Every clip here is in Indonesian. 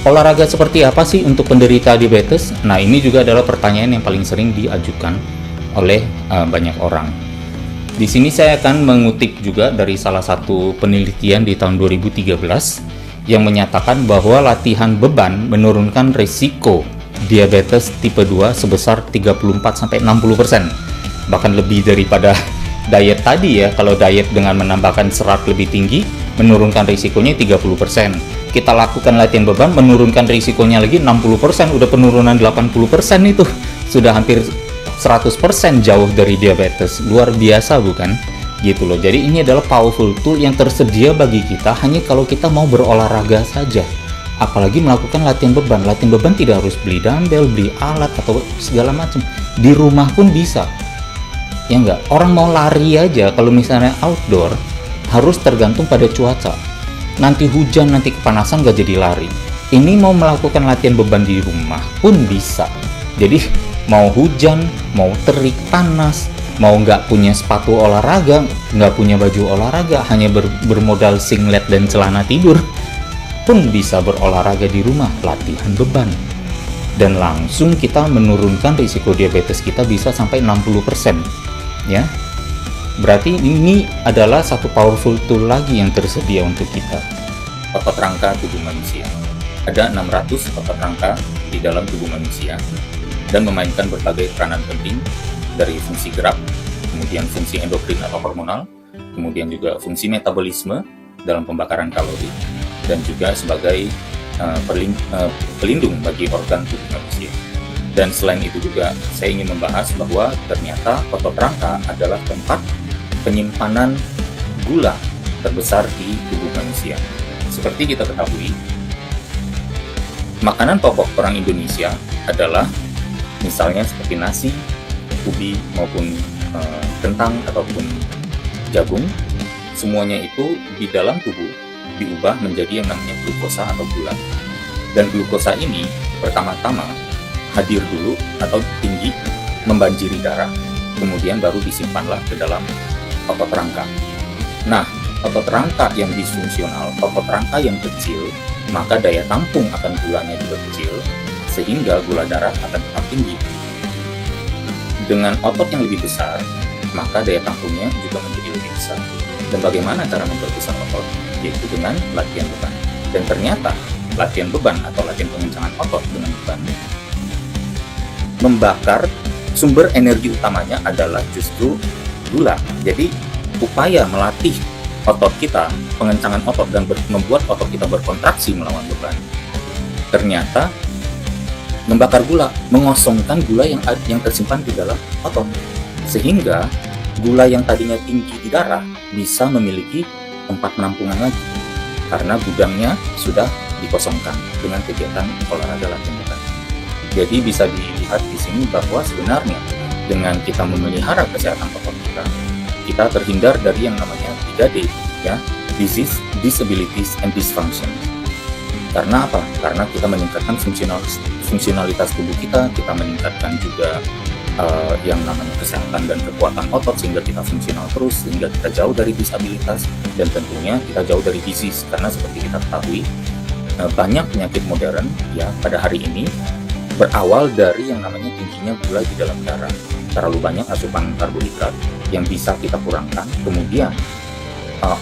Olahraga seperti apa sih untuk penderita diabetes? Nah, ini juga adalah pertanyaan yang paling sering diajukan oleh banyak orang. Di sini saya akan mengutip juga dari salah satu penelitian di tahun 2013 yang menyatakan bahwa latihan beban menurunkan risiko diabetes tipe 2 sebesar 34-60%. Bahkan lebih daripada diet tadi ya. Kalau diet dengan menambahkan serat lebih tinggi, menurunkan risikonya 30%. Kita lakukan latihan beban, menurunkan risikonya lagi 60%, udah penurunan 80% itu. Sudah hampir 100% jauh dari diabetes. Luar biasa bukan? Gitu loh. Jadi ini adalah powerful tool yang tersedia bagi kita hanya kalau kita mau berolahraga saja. Apalagi melakukan latihan beban. Latihan beban tidak harus beli dumbbell, beli alat atau segala macam. Di rumah pun bisa. Ya enggak, orang mau lari aja kalau misalnya outdoor harus tergantung pada cuaca. Nanti hujan, nanti kepanasan gak jadi lari. Ini mau melakukan latihan beban di rumah pun bisa. Jadi mau hujan, mau terik, panas, mau nggak punya sepatu olahraga, nggak punya baju olahraga, hanya bermodal singlet dan celana tidur, pun bisa berolahraga di rumah, latihan beban. Dan langsung kita menurunkan risiko diabetes kita bisa sampai 60%. Ya, berarti ini adalah satu powerful tool lagi yang tersedia untuk kita. Otot rangka tubuh manusia. Ada 600 otot rangka di dalam tubuh manusia dan memainkan berbagai peranan penting dari fungsi gerak, kemudian fungsi endokrin atau hormonal, kemudian juga fungsi metabolisme dalam pembakaran kalori, dan juga sebagai pelindung bagi organ tubuh manusia. Dan selain itu juga saya ingin membahas bahwa ternyata otot rangka adalah tempat penyimpanan gula terbesar di tubuh manusia. Seperti kita ketahui, makanan pokok orang Indonesia adalah misalnya seperti nasi, ubi maupun kentang ataupun jagung. Semuanya itu di dalam tubuh diubah menjadi yang namanya glukosa atau gula. Dan glukosa ini pertama-tama hadir dulu atau tinggi, membanjiri darah, kemudian baru disimpanlah ke dalam otot rangka. Nah, otot rangka yang disfungsional, otot rangka yang kecil, maka daya tampung akan gulanya juga kecil, sehingga gula darah akan tetap tinggi. Dengan otot yang lebih besar, maka daya tampungnya juga menjadi lebih besar. Dan bagaimana cara memperbesar otot? Yaitu dengan latihan beban. Dan ternyata latihan beban atau latihan pengencangan otot dengan beban membakar sumber energi utamanya adalah justru gula. Jadi upaya melatih otot kita, pengencangan otot dan membuat otot kita berkontraksi melawan beban, ternyata membakar gula, mengosongkan gula yang tersimpan di dalam otot, sehingga gula yang tadinya tinggi di darah bisa memiliki tempat penampungan lagi karena gudangnya sudah dikosongkan dengan kegiatan olahraga latihan beban. Jadi bisa dilihat di sini bahwa sebenarnya dengan kita memelihara kesehatan otot kita terhindar dari yang namanya 3D, ya, disease, disabilities, and dysfunction. Karena apa? Karena kita meningkatkan fungsionalitas tubuh kita meningkatkan juga yang namanya kesehatan dan kekuatan otot sehingga kita fungsional terus, sehingga kita jauh dari disabilitas dan tentunya kita jauh dari disease. Karena seperti kita ketahui, banyak penyakit modern ya pada hari ini berawal dari yang namanya tingginya gula di dalam darah. Terlalu banyak asupan karbohidrat yang bisa kita kurangkan, kemudian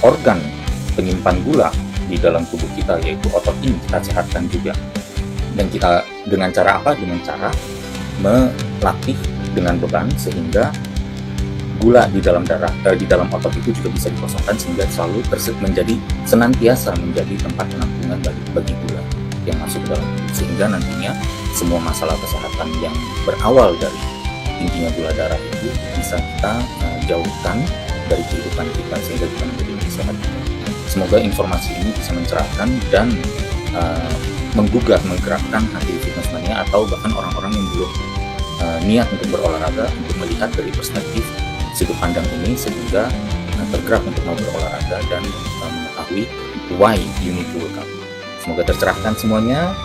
organ penyimpan gula di dalam tubuh kita yaitu otot ini kita sehatkan juga. Dan kita dengan cara apa? Dengan cara melatih dengan beban sehingga gula di dalam darah, di dalam otot itu juga bisa dikosongkan sehingga selalu senantiasa menjadi tempat penampungan bagi gula yang masuk ke dalam tubuh, sehingga nantinya semua masalah kesehatan yang berawal dari tingginya gula darah itu bisa kita jauhkan dari kehidupan kita sehingga kita menjadi lebih sehat. Semoga informasi ini bisa mencerahkan dan menggerakkan hati fitness mania atau bahkan orang-orang yang belum niat untuk berolahraga untuk melihat dari perspektif sudut pandang ini sehingga tergerak untuk mau berolahraga dan mengetahui why you need to work out. Semoga tercerahkan semuanya.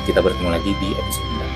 Kita bertemu lagi di episode mendatang.